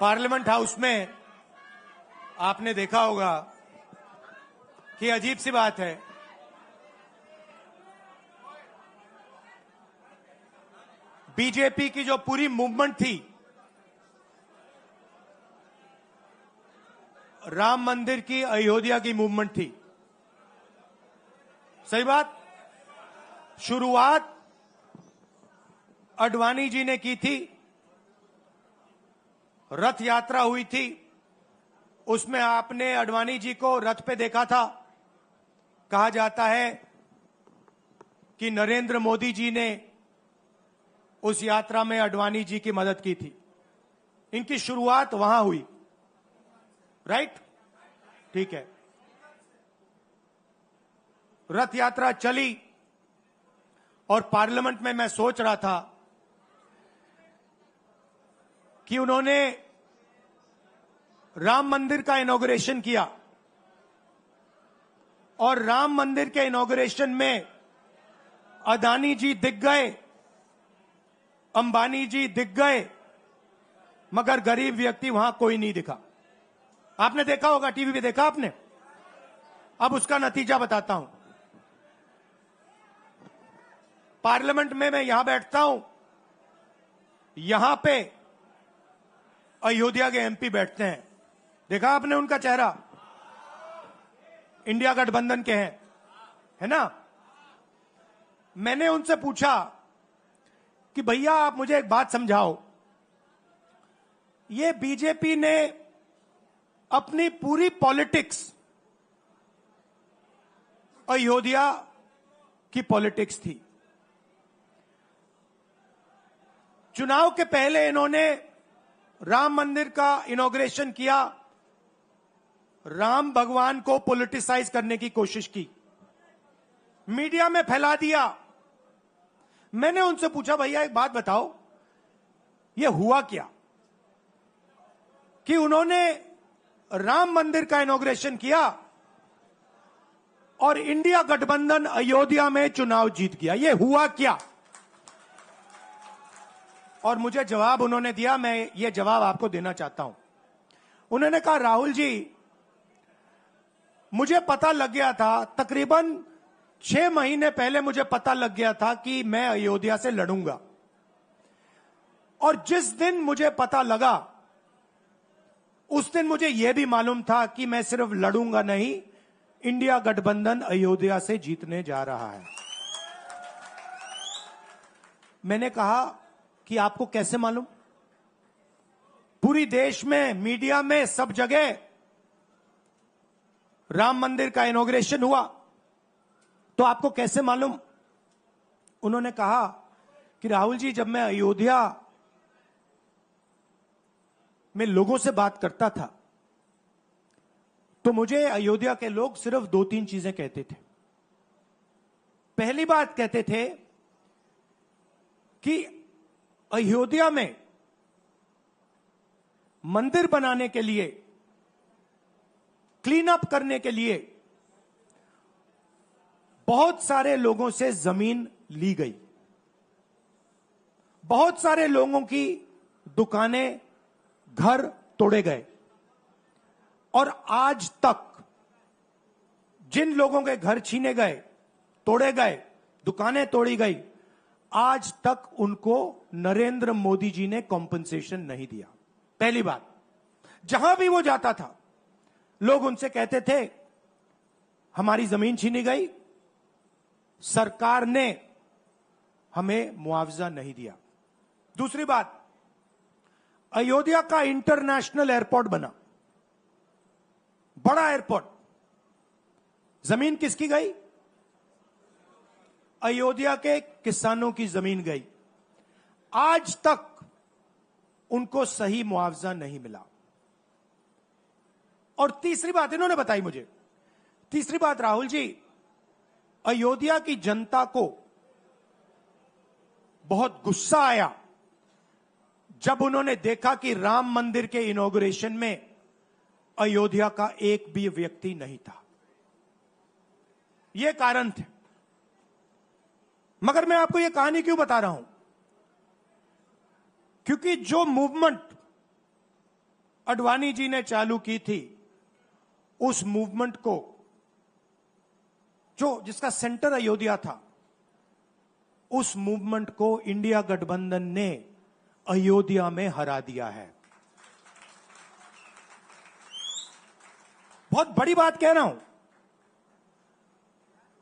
Parliament house में आपने देखा होगा कि अजीब सी बात है, बीजेपी की जो पूरी मूवमेंट थी राम मंदिर की, अयोध्या की मूवमेंट थी। सही बात। शुरुआत अडवाणी जी ने की थी, रथ यात्रा हुई थी, उसमें आपने अडवाणी जी को रथ पे देखा था। कहा जाता है कि नरेंद्र मोदी जी ने उस यात्रा में अडवाणी जी की मदद की थी। इनकी शुरुआत वहां हुई, राइट? ठीक है। रथ यात्रा चली और पार्लियामेंट में मैं सोच रहा था कि उन्होंने राम मंदिर का इनॉग्रेशन किया और राम मंदिर के इनॉग्रेशन में अदानी जी दिख गए, अंबानी जी दिख गए, मगर गरीब व्यक्ति वहां कोई नहीं दिखा। आपने देखा होगा, टीवी पे देखा आपने। अब उसका नतीजा बताता हूं। पार्लियामेंट में मैं यहां बैठता हूं, यहां पे अयोध्या के एमपी बैठते हैं। देखा आपने उनका चेहरा? इंडिया गठबंधन के हैं, है ना? मैंने उनसे पूछा कि भैया आप मुझे एक बात समझाओ, ये बीजेपी ने अपनी पूरी पॉलिटिक्स अयोध्या की पॉलिटिक्स थी। चुनाव के पहले इन्होंने राम मंदिर का इनॉग्रेशन किया, राम भगवान को पॉलिटिसाइज करने की कोशिश की, मीडिया में फैला दिया। मैंने उनसे पूछा भैया एक बात बताओ, ये हुआ क्या कि उन्होंने राम मंदिर का इनॉग्रेशन किया और इंडिया गठबंधन अयोध्या में चुनाव जीत गया? ये हुआ क्या? और मुझे जवाब उन्होंने दिया, मैं ये जवाब आपको देना चाहता हूं। उन्होंने कहा राहुल जी, मुझे पता लग गया था, तकरीबन 6 महीने पहले मुझे पता लग गया था कि मैं अयोध्या से लड़ूंगा, और जिस दिन मुझे पता लगा उस दिन मुझे यह भी मालूम था कि मैं सिर्फ लड़ूंगा नहीं, इंडिया गठबंधन अयोध्या से जीतने जा रहा है। मैंने कहा कि आपको कैसे मालूम? पूरी देश में, मीडिया में, सब जगह राम मंदिर का इनॉग्रेशन हुआ, तो आपको कैसे मालूम? उन्होंने कहा कि राहुल जी, जब मैं अयोध्या में लोगों से बात करता था तो मुझे अयोध्या के लोग सिर्फ 2-3 चीजें कहते थे। पहली बात कहते थे कि अयोध्या में मंदिर बनाने के लिए, क्लीन अप करने के लिए बहुत सारे लोगों से जमीन ली गई, बहुत सारे लोगों की दुकानें, घर तोड़े गए, और आज तक जिन लोगों के घर छीने गए, तोड़े गए, दुकानें तोड़ी गई, आज तक उनको नरेंद्र मोदी जी ने कॉम्पनसेशन नहीं दिया। पहली बात। जहां भी वो जाता था लोग उनसे कहते थे हमारी जमीन छीनी गई, सरकार ने हमें मुआवजा नहीं दिया। दूसरी बात, अयोध्या का इंटरनेशनल एयरपोर्ट बना, बड़ा एयरपोर्ट, जमीन किसकी गई? अयोध्या के किसानों की जमीन गई। आज तक उनको सही मुआवजा नहीं मिला। और तीसरी बात इन्होंने बताई मुझे, तीसरी बात, राहुल जी, अयोध्या की जनता को बहुत गुस्सा आया जब उन्होंने देखा कि राम मंदिर के इनॉग्रेशन में अयोध्या का एक भी व्यक्ति नहीं था। यह कारण थे। मगर मैं आपको यह कहानी क्यों बता रहा हूं? क्योंकि जो मूवमेंट अडवाणी जी ने चालू की थी, उस मूवमेंट को, जिसका सेंटर अयोध्या था, उस मूवमेंट को इंडिया गठबंधन ने अयोध्या में हरा दिया है। बहुत बड़ी बात कह रहा हूं।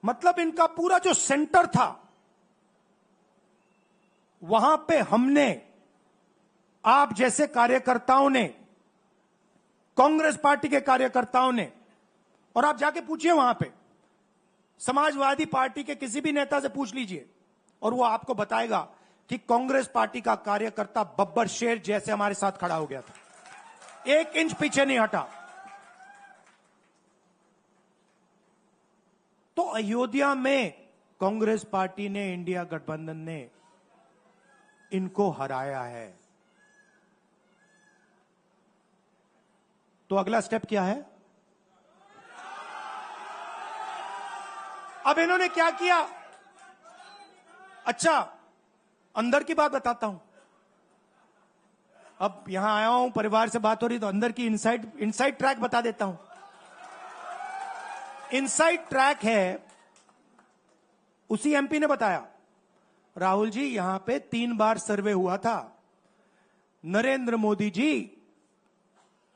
मतलब इनका पूरा जो सेंटर था, वहां पे हमने, आप जैसे कार्यकर्ताओं ने, कांग्रेस पार्टी के कार्यकर्ताओं ने, और आप जाके पूछिए वहां पे समाजवादी पार्टी के किसी भी नेता से पूछ लीजिए, और वो आपको बताएगा कि कांग्रेस पार्टी का कार्यकर्ता बब्बर शेर जैसे हमारे साथ खड़ा हो गया था, 1 इंच पीछे नहीं हटा। तो अयोध्या में कांग्रेस पार्टी ने, इंडिया गठबंधन ने इनको हराया है। तो अगला स्टेप क्या है? अब इन्होंने क्या किया? अच्छा, अंदर की बात बताता हूं। अब यहां आया हूं, परिवार से बात हो रही, तो अंदर की इनसाइड ट्रैक बता देता हूं। इनसाइड ट्रैक है, उसी एमपी ने बताया, राहुल जी यहां पे 3 बार सर्वे हुआ था, नरेंद्र मोदी जी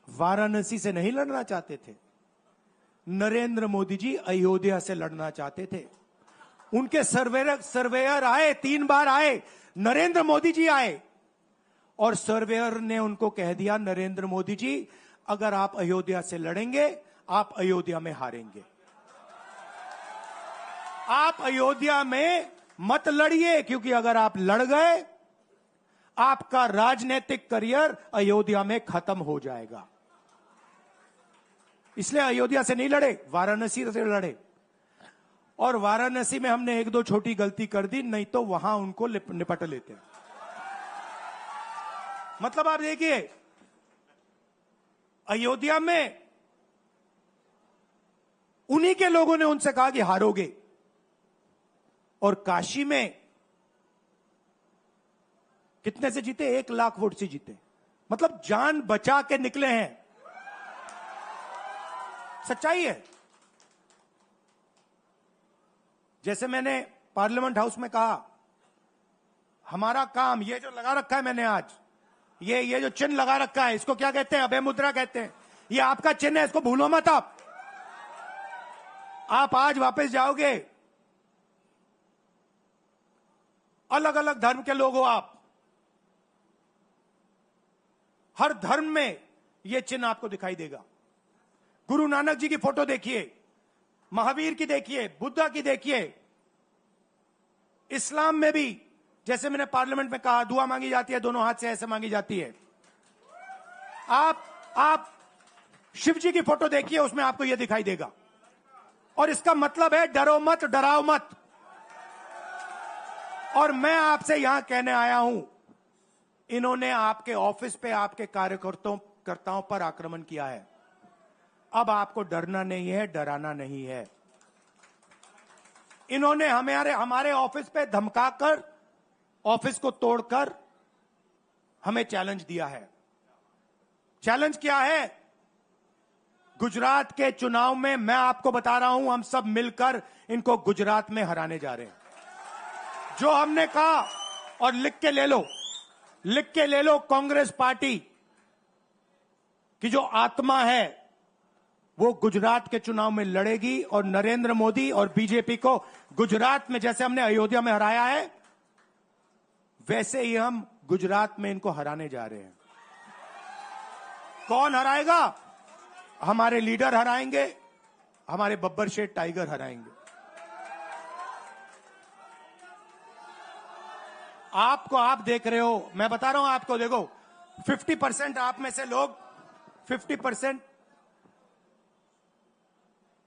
वाराणसी से नहीं लड़ना चाहते थे, नरेंद्र मोदी जी अयोध्या से लड़ना चाहते थे। उनके सर्वेयर आए, 3 बार आए, नरेंद्र मोदी जी आए, और सर्वेयर ने उनको कह दिया, नरेंद्र मोदी जी अगर आप अयोध्या से लड़ेंगे, आप अयोध्या में हारेंगे, आप अयोध्या में मत लड़िए, क्योंकि अगर आप लड़ गए, आपका राजनीतिक करियर अयोध्या में खत्म हो जाएगा। इसलिए अयोध्या से नहीं लड़े, वाराणसी से लड़े। और वाराणसी में हमने 1-2 छोटी गलती कर दी, नहीं तो वहां उनको निपट लेते। मतलब आप देखिए, अयोध्या में उन्हीं के लोगों ने उनसे कहा कि हारोगे, और काशी में कितने से जीते? 1 लाख वोट से जीते। मतलब जान बचा के निकले हैं। सच्चाई है। जैसे मैंने पार्लियामेंट हाउस में कहा, हमारा काम, ये जो लगा रखा है मैंने आज, ये जो चिन्ह लगा रखा है, इसको क्या कहते हैं? अभय मुद्रा कहते हैं। ये आपका चिन्ह है, इसको भूलो मत। आप आज वापस जाओगे, अलग अलग धर्म के लोग हो आप, हर धर्म में यह चिन्ह आपको दिखाई देगा। गुरु नानक जी की फोटो देखिए, महावीर की देखिए, बुद्धा की देखिए। इस्लाम में भी, जैसे मैंने पार्लियामेंट में कहा, दुआ मांगी जाती है, दोनों हाथ से ऐसे मांगी जाती है। आप शिव जी की फोटो देखिए, उसमें आपको यह दिखाई देगा। और इसका मतलब है डरो मत, डराओ मत। और मैं आपसे यहां कहने आया हूं, इन्होंने आपके ऑफिस पे, आपके कार्यकर्ताओं पर आक्रमण किया है। अब आपको डरना नहीं है, डराना नहीं है। इन्होंने हमारे ऑफिस पे धमकाकर, ऑफिस को तोड़कर हमें चैलेंज दिया है। चैलेंज क्या है? गुजरात के चुनाव में मैं आपको बता रहा हूं, हम सब मिलकर इनको गुजरात में हराने जा रहे हैं। जो हमने कहा, और लिख के ले लो, कांग्रेस पार्टी की जो आत्मा है वो गुजरात के चुनाव में लड़ेगी, और नरेंद्र मोदी और बीजेपी को गुजरात में, जैसे हमने अयोध्या में हराया है, वैसे ही हम गुजरात में इनको हराने जा रहे हैं। कौन हराएगा? हमारे लीडर हराएंगे, हमारे बब्बर शेर टाइगर हराएंगे। आप देख रहे हो, मैं बता रहा हूं आपको, देखो 50% आप में से लोग, 50%,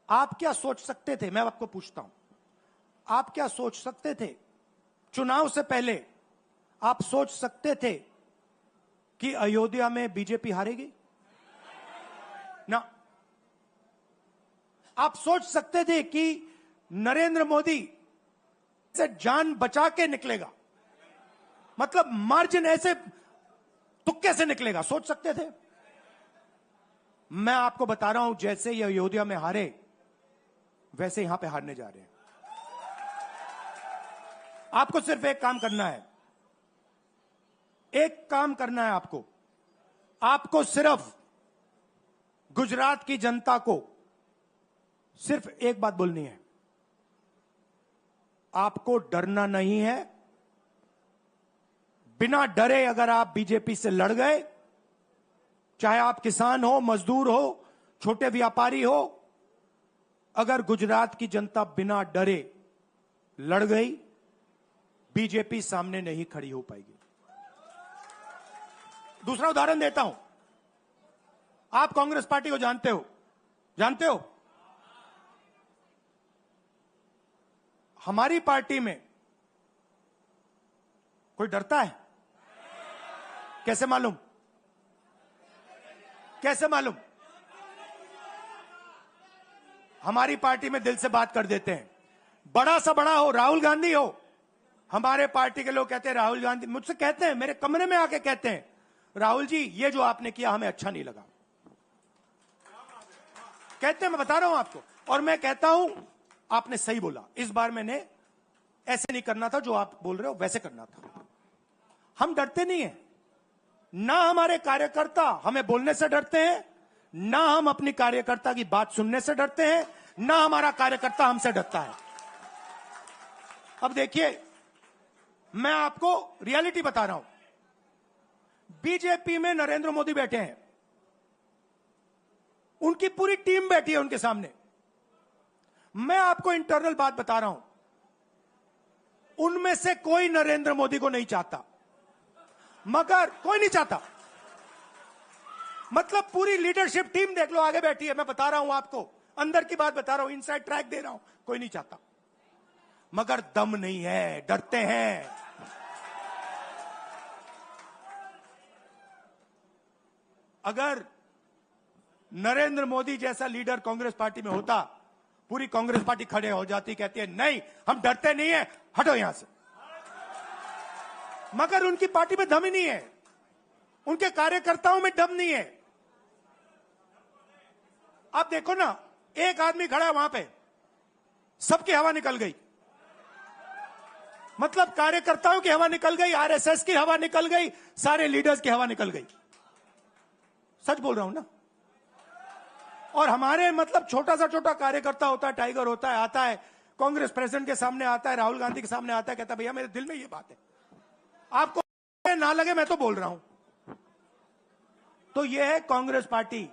आप क्या सोच सकते थे? मैं आपको पूछता हूं, आप क्या सोच सकते थे? चुनाव से पहले आप सोच सकते थे कि अयोध्या में बीजेपी हारेगी? ना। आप सोच सकते थे कि नरेंद्र मोदी से जान बचा के निकलेगा? मतलब मार्जिन ऐसे तुक्के से निकलेगा, सोच सकते थे? मैं आपको बता रहा हूं, जैसे ये अयोध्या में हारे वैसे यहां पे हारने जा रहे हैं। आपको सिर्फ एक काम करना है, एक काम करना है आपको। आपको सिर्फ गुजरात की जनता को सिर्फ एक बात बोलनी है, आपको डरना नहीं है। बिना डरे अगर आप बीजेपी से लड़ गए, चाहे आप किसान हो, मजदूर हो, छोटे व्यापारी हो, अगर गुजरात की जनता बिना डरे लड़ गई, बीजेपी सामने नहीं खड़ी हो पाएगी। दूसरा उदाहरण देता हूं। आप कांग्रेस पार्टी को जानते हो, जानते हो? हमारी पार्टी में कोई डरता है? कैसे मालूम? कैसे मालूम? हमारी पार्टी में दिल से बात कर देते हैं। बड़ा सा बड़ा हो, राहुल गांधी हो, हमारे पार्टी के लोग कहते हैं राहुल गांधी, मुझसे कहते हैं, मेरे कमरे में आके कहते हैं, राहुल जी ये जो आपने किया हमें अच्छा नहीं लगा। कहते हैं, मैं बता रहा हूं आपको, और मैं कहता हूं आपने सही बोला, इस बार मैंने ऐसे नहीं करना था, जो आप बोल रहे हो वैसे करना था। हम डरते नहीं हैं, ना हमारे कार्यकर्ता हमें बोलने से डरते हैं, ना हम अपनी कार्यकर्ता की बात सुनने से डरते हैं, ना हमारा कार्यकर्ता हमसे डरता है। अब देखिए, मैं आपको रियलिटी बता रहा हूं। बीजेपी में नरेंद्र मोदी बैठे हैं, उनकी पूरी टीम बैठी है उनके सामने। मैं आपको इंटरनल बात बता रहा हूं, उनमें से कोई नरेंद्र मोदी को नहीं चाहता, मगर कोई नहीं चाहता। मतलब पूरी लीडरशिप टीम देख लो, आगे बैठी है। मैं बता रहा हूं आपको, अंदर की बात बता रहा हूं, इनसाइड ट्रैक दे रहा हूं, कोई नहीं चाहता, मगर दम नहीं है, डरते हैं। अगर नरेंद्र मोदी जैसा लीडर कांग्रेस पार्टी में होता, पूरी कांग्रेस पार्टी खड़े हो जाती, कहती है नहीं हम डरते नहीं है, हटो यहां से। मगर उनकी पार्टी में दम ही नहीं है, उनके कार्यकर्ताओं में दम नहीं है। आप देखो ना, एक आदमी खड़ा है वहां पे, सबकी हवा निकल गई। मतलब कार्यकर्ताओं की हवा निकल गई, आरएसएस की हवा निकल गई, सारे लीडर्स की हवा निकल गई। सच बोल रहा हूं ना। और हमारे मतलब छोटा सा छोटा कार्यकर्ता होता है, टाइगर होता है, आता है कांग्रेस प्रेसिडेंट के सामने, आता है राहुल गांधी के सामने, आता है, कहता है भैया मेरे दिल में ये बात है, आपको ना लगे मैं तो बोल रहा हूं। तो ये है कांग्रेस पार्टी।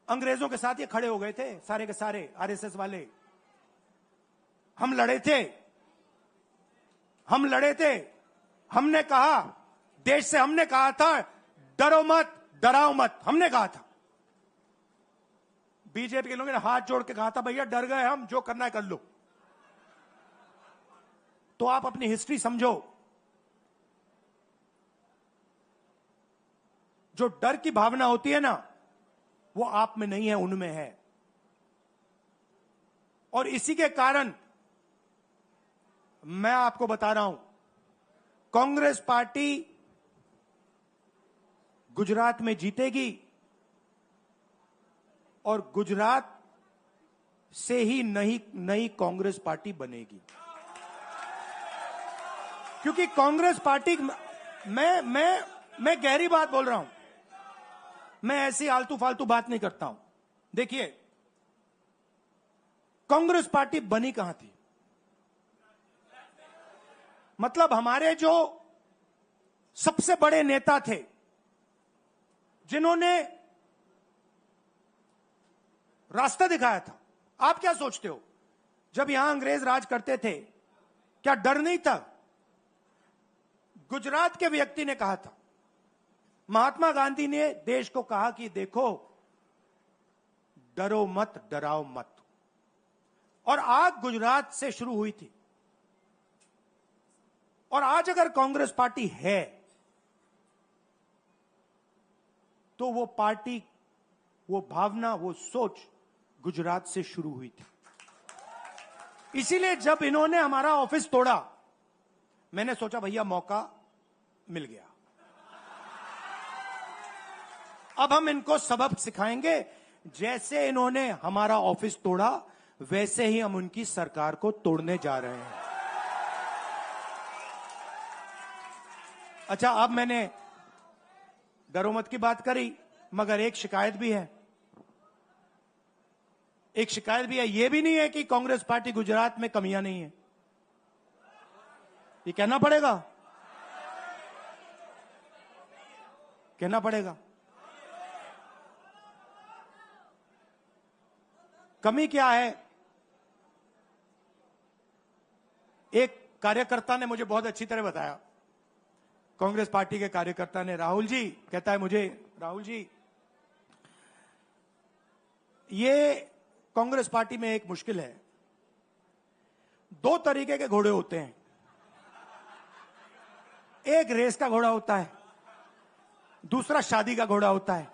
अंग्रेजों के साथ ये खड़े हो गए थे सारे के सारे आरएसएस वाले। हम लड़े थे, हम लड़े थे, हमने कहा, देश से हमने कहा था डरो मत, डराओ मत, हमने कहा था। बीजेपी के लोगों ने हाथ जोड़ के कहा था भैया डर गए हम, जो करना है कर लो। तो आप अपनी हिस्ट्री समझो। जो डर की भावना होती है ना, वो आप में नहीं है, उनमें है। और इसी के कारण मैं आपको बता रहा हूं, कांग्रेस पार्टी गुजरात में जीतेगी और गुजरात से ही नई कांग्रेस पार्टी बनेगी। क्योंकि कांग्रेस पार्टी, मैं गहरी बात बोल रहा हूं, मैं ऐसी आलतू फालतू बात नहीं करता हूं। देखिए, कांग्रेस पार्टी बनी कहां थी? मतलब हमारे जो सबसे बड़े नेता थे, जिन्होंने रास्ता दिखाया था। आप क्या सोचते हो, जब यहां अंग्रेज राज करते थे, क्या डर नहीं था? गुजरात के व्यक्ति ने कहा था, महात्मा गांधी ने देश को कहा कि देखो डरो मत, डराओ मत। और आग गुजरात से शुरू हुई थी। और आज अगर कांग्रेस पार्टी है, तो वो पार्टी, वो भावना, वो सोच गुजरात से शुरू हुई थी। इसीलिए जब इन्होंने हमारा ऑफिस तोड़ा, मैंने सोचा भैया मौका मिल गया। अब हम इनको सबक सिखाएंगे। जैसे इन्होंने हमारा ऑफिस तोड़ा, वैसे ही हम उनकी सरकार को तोड़ने जा रहे हैं। अच्छा, अब मैंने दरोमत की बात करी, मगर एक शिकायत भी है। एक शिकायत भी है। यह भी नहीं है कि कांग्रेस पार्टी गुजरात में कमियां नहीं है, ये कहना पड़ेगा, कहना पड़ेगा। कमी क्या है? एक कार्यकर्ता ने मुझे बहुत अच्छी तरह बताया, कांग्रेस पार्टी के कार्यकर्ता ने, राहुल जी, कहता है मुझे, राहुल जी, ये कांग्रेस पार्टी में एक मुश्किल है, दो तरीके के घोड़े होते हैं, एक रेस का घोड़ा होता है, दूसरा शादी का घोड़ा होता है।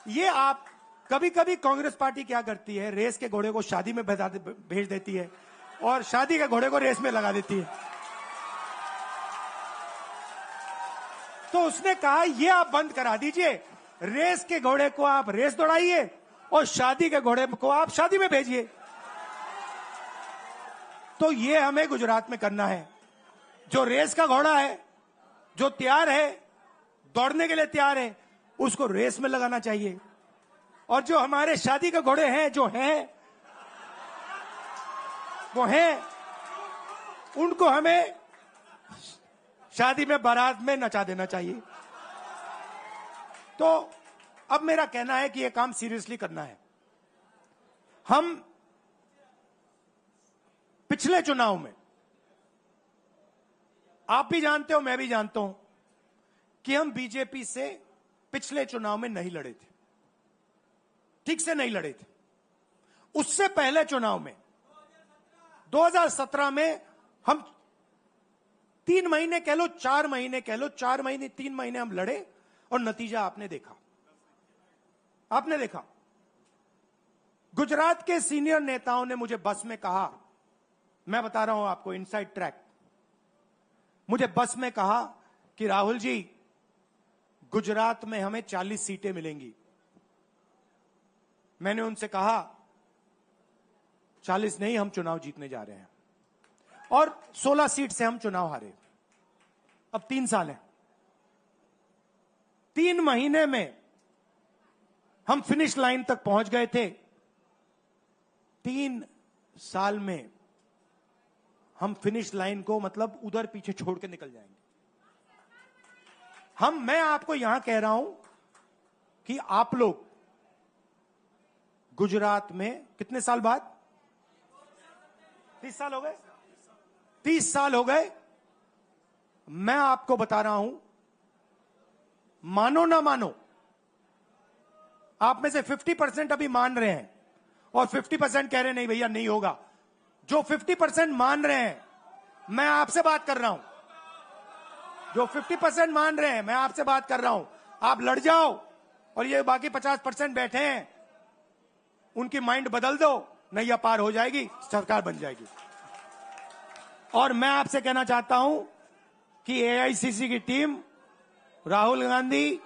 ये आप कभी कभी कांग्रेस पार्टी क्या करती है, रेस के घोड़े को शादी में भेज देती है और शादी के घोड़े को रेस में लगा देती है। तो उसने कहा ये आप बंद करा दीजिए, रेस के घोड़े को आप रेस दौड़ाइए और शादी के घोड़े को आप शादी में भेजिए। तो ये हमें गुजरात में करना है। जो रेस का घोड़ा है, जो तैयार है, दौड़ने के लिए तैयार है, उसको रेस में लगाना चाहिए। और जो हमारे शादी के घोड़े हैं, जो हैं वो हैं, उनको हमें शादी में, बारात में नचा देना चाहिए। तो अब मेरा कहना है कि यह काम सीरियसली करना है। हम पिछले चुनाव में, आप भी जानते हो, मैं भी जानता हूं कि हम बीजेपी से पिछले चुनाव में नहीं लड़े थे, ठीक से नहीं लड़े थे। उससे पहले चुनाव में 2017 में हम 3 महीने कह लो, 4 महीने कह लो, 4 महीने 3 महीने हम लड़े और नतीजा आपने देखा। आपने देखा, गुजरात के सीनियर नेताओं ने मुझे बस में कहा, मैं बता रहा हूं आपको इनसाइड ट्रैक, मुझे बस में कहा कि राहुल जी, गुजरात में हमें 40 सीटें मिलेंगी। मैंने उनसे कहा 40 नहीं, हम चुनाव जीतने जा रहे हैं। और 16 सीट से हम चुनाव हारे। अब 3 साल है, 3 महीने में हम फिनिश लाइन तक पहुंच गए थे। 3 साल में हम फिनिश लाइन को मतलब उधर पीछे छोड़ के निकल जाएंगे। मैं आपको यहां कह रहा हूं कि आप लोग गुजरात में कितने साल बाद, 30 साल हो गए, 30 साल हो गए, मैं आपको बता रहा हूं, मानो ना मानो, आप में से 50% अभी मान रहे हैं और 50% कह रहे नहीं भैया नहीं होगा। जो 50% मान रहे हैं, मैं आपसे बात कर रहा हूं, जो 50% मान रहे हैं, मैं आपसे बात कर रहा हूं, आप लड़ जाओ और ये बाकी 50% बैठे हैं, उनकी माइंड बदल दो, नैया पार हो जाएगी, सरकार बन जाएगी। और मैं आपसे कहना चाहता हूं कि एआईसीसी की टीम, राहुल गांधी,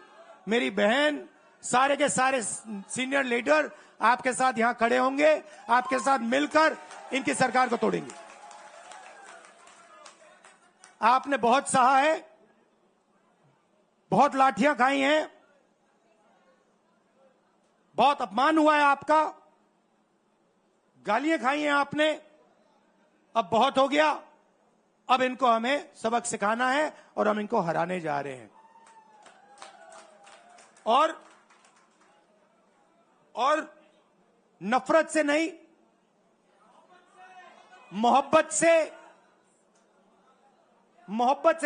मेरी बहन, सारे के सारे सीनियर लीडर आपके साथ यहां खड़े होंगे, आपके साथ मिलकर इनकी सरकार को तोड़ेंगे। आपने बहुत सहा है, बहुत लाठियां खाई हैं, बहुत अपमान हुआ है आपका, गालियां खाई हैं आपने, अब बहुत हो गया। अब इनको हमें सबक सिखाना है और हम इनको हराने जा रहे हैं। और नफरत से नहीं, मोहब्बत से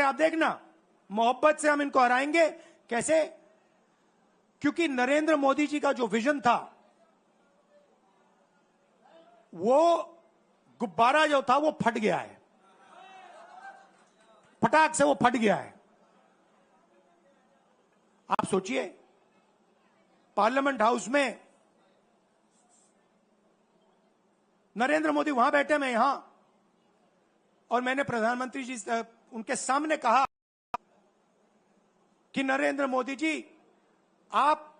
आप देखना, मोहब्बत से हम इनको हराएंगे। कैसे? क्योंकि नरेंद्र मोदी जी का जो विजन था, वो गुब्बारा जो था वो फट गया है, फटाक से वो फट गया है। आप सोचिए, पार्लियामेंट हाउस में नरेंद्र मोदी वहां बैठे, मैं यहां, और मैंने प्रधानमंत्री जी उनके सामने कहा कि नरेंद्र मोदी जी, आप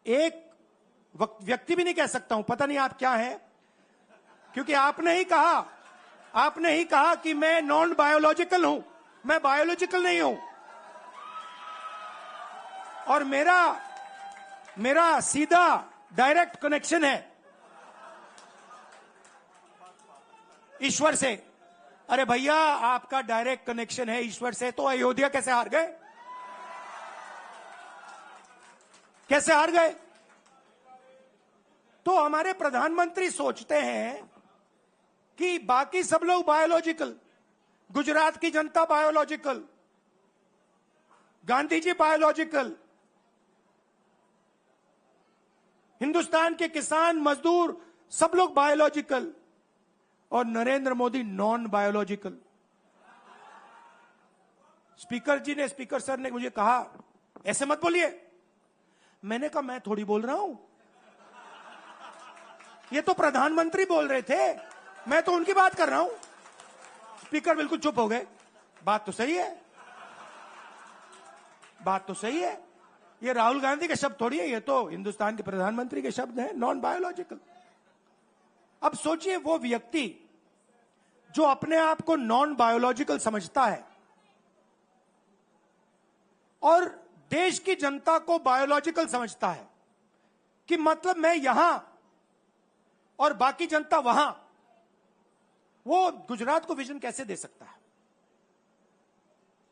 एक व्यक्ति भी नहीं कह सकता हूं, पता नहीं आप क्या हैं, क्योंकि आपने ही कहा कि मैं नॉन बायोलॉजिकल हूं। मैं बायोलॉजिकल नहीं हूं, और मेरा सीधा डायरेक्ट कनेक्शन है ईश्वर से। अरे भैया, आपका डायरेक्ट कनेक्शन है ईश्वर से, तो अयोध्या कैसे हार गए? कैसे हार गए? तो हमारे प्रधानमंत्री सोचते हैं कि बाकी सब लोग बायोलॉजिकल, गुजरात की जनता बायोलॉजिकल, गांधी जी बायोलॉजिकल, हिंदुस्तान के किसान मजदूर सब लोग बायोलॉजिकल, और Narendra Modi non biological. Speaker sir ने मुझे कहा, ऐसे मत बोलिए। मैंने कहा, मैं थोड़ी बोल रहा हूं, ये तो प्रधानमंत्री बोल रहे थे, मैं तो उनकी बात कर रहा हूं। स्पीकर बिल्कुल चुप हो गए। बात तो सही है, ये राहुल गांधी के शब्द थोड़ी है, ये तो हिंदुस्तान के प्रधानमंत्री के शब्द हैं, नॉन बायोलॉजिकल। अब सोचिए, वो व्यक्ति जो अपने आप को नॉन बायोलॉजिकल समझता है और देश की जनता को बायोलॉजिकल समझता है, कि मतलब मैं यहां और बाकी जनता वहां, वो गुजरात को विजन कैसे दे सकता है?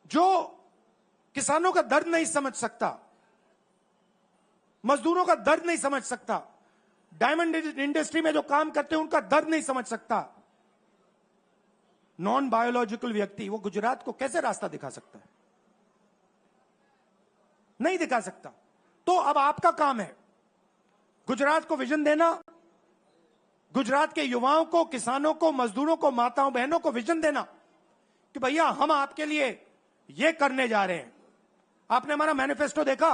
जो किसानों का दर्द नहीं समझ सकता, मजदूरों का दर्द नहीं समझ सकता, डायमंड इंडस्ट्री में जो काम करते हैं उनका दर्द नहीं समझ सकता, नॉन बायोलॉजिकल व्यक्ति वो गुजरात को कैसे रास्ता दिखा सकता है? नहीं दिखा सकता। तो अब आपका काम है गुजरात को विजन देना, गुजरात के युवाओं को, किसानों को, मजदूरों को, माताओं बहनों को विजन देना कि भैया हम आपके लिए ये करने जा रहे हैं। आपने हमारा मैनिफेस्टो देखा?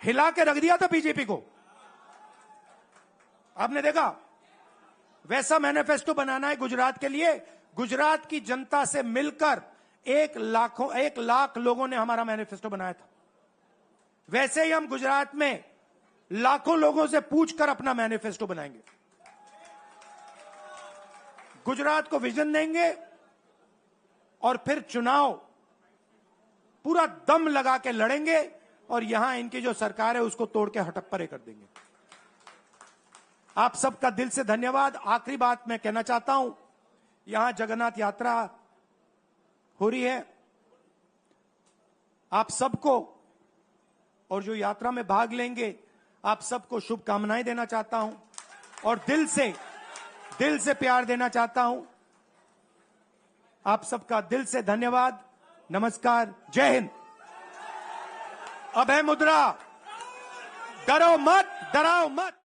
हिला के रख दिया था बीजेपी को। आपने देखा? वैसा मैनिफेस्टो बनाना है गुजरात के लिए। गुजरात की जनता से मिलकर 1 लाख लोगों ने हमारा मैनिफेस्टो बनाया था। वैसे ही हम गुजरात में लाखों लोगों से पूछकर अपना मैनिफेस्टो बनाएंगे। गुजरात को विजन देंगे और फिर चुनाव पूरा दम लगा के लड़ेंगे, और यहां इनकी जो सरकार है उसको तोड़ के हटप्परे कर देंगे। आप सबका दिल से धन्यवाद। आखिरी बात मैं कहना चाहता हूं, यहां जगन्नाथ यात्रा हो रही है। आप सबको, और जो यात्रा में भाग लेंगे, आप सबको शुभकामनाएं देना चाहता हूं, और दिल से प्यार देना चाहता हूं। आप सबका दिल से धन्यवाद। नमस्कार, जय हिंद। अभय मुद्रा, डरो मत, डराओ मत।